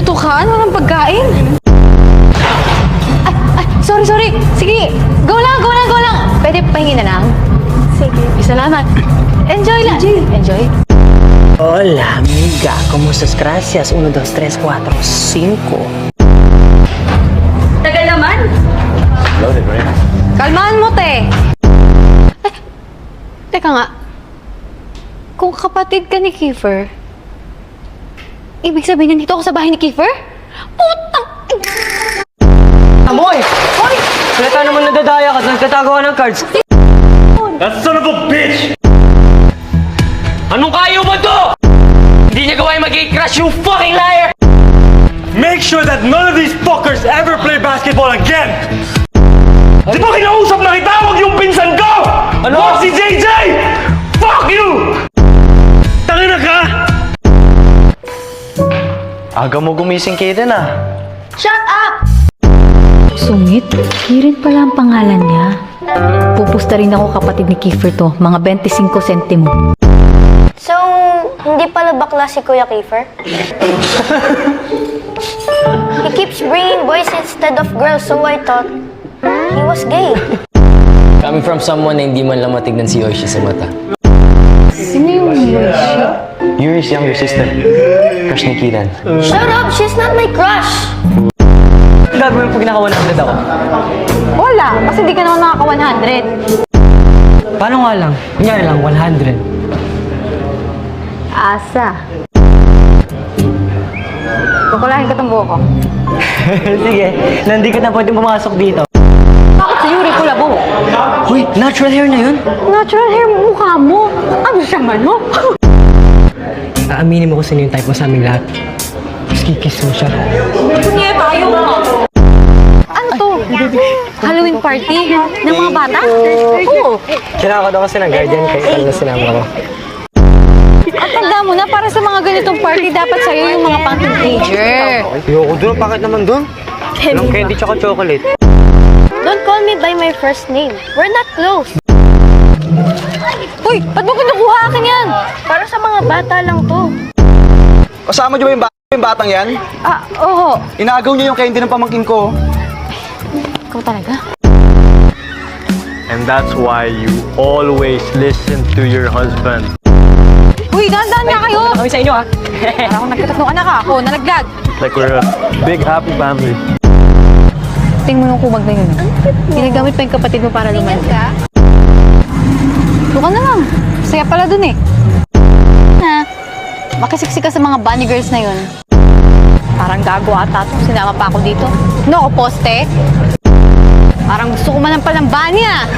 Gusto ka? Ano ng pagkain? Sorry. Sige, go lang. Pwede pahingin na lang? Sige. Salamat. Enjoy lang. Enjoy. Hola, amiga. ¿Cómo estás? Gracias. 1, 2, 3, 4, 5. Tagal naman. Loaded, right? Kalmahan mo, te. Ay, teka nga. Kung kapatid ka ni Kiefer, ibig sabihin nandito ako sa bahay ni Kiefer? Putang! Amoy! Hoy! Halata naman nadadaya ka. Nagtatago ka ng cards. That son of a bitch! Anong kayo mo to? Hindi niya gawa yung mag-gate crush, you fucking liar! Make sure that none of these fuckers ever play basketball again! Di ba kinausap na kita? Huwag yung pinsan ko! Ano? Huwag si JJ! Fuck you! Tangina ka! Aga mo gumising kayo din ah. Shut up! Sungit? Kirin pala ang pangalan niya. Pupusta rin ako kapatid ni Kiefer to, mga 25 sentimo. So, hindi pala bakla si Kuya Kiefer? He keeps bringing boys instead of girls, so I thought he was gay. Coming from someone na hindi man lang matignan si Yoshi sa mata. Sino yung Yoshi? Yuri's younger sister. Crush ni Kiran. Shut up! She's not my crush! Gagawin pag naka-100 ako. Wala, kasi di ka naman makaka-100. Paano nga lang? Kunyari lang, 100. Asa. Kukulahin ko tong buhok ko. Sige, nandi ka na pwede pumasok dito. Bakit si Yuri pula buhok? Uy, natural hair na yun. Natural hair mo mukha mo. Ano siya man mo? Aaminin mo kung sino yung type mo sa aming lahat. Tapos kikiss mo siya. Kunya tayo. Ano to? Halloween party ng mga bata? Oo. Kinakad ako kasi ng guardian kaya na sinama ko. At tanda mo na, para sa mga ganitong party, dapat sa'yo yung mga pang-teenager. Ayoko dun. Bakit naman dun? Anong candy tsaka chocolate? Don't call me by my first name. We're not close. Uy, ba't mo kinukuha akin yan? Para sa mga bata lang to. Kasama niyo ba yung batang yan? Ah, oo. Inagaw niyo yung candy ng pamangkin ko. Ikaw talaga? And that's why you always listen to your husband. Uy, dahan-dahan nga kayo! Kami sa inyo ah. Para akong nagkatatlong anak ako, nalaglag. Like we're a big happy family. Tingin mo nung kumag na yun. Ginagamit pa yung kapatid mo para lumayan ka. Bukan na lang. Saya pala dun eh. Na, makisiksik ka sa mga bunny girls na yun. Parang gago ata to. Sinama pa ako dito. No, poste. Parang gusto ko manampal ng bunny ah.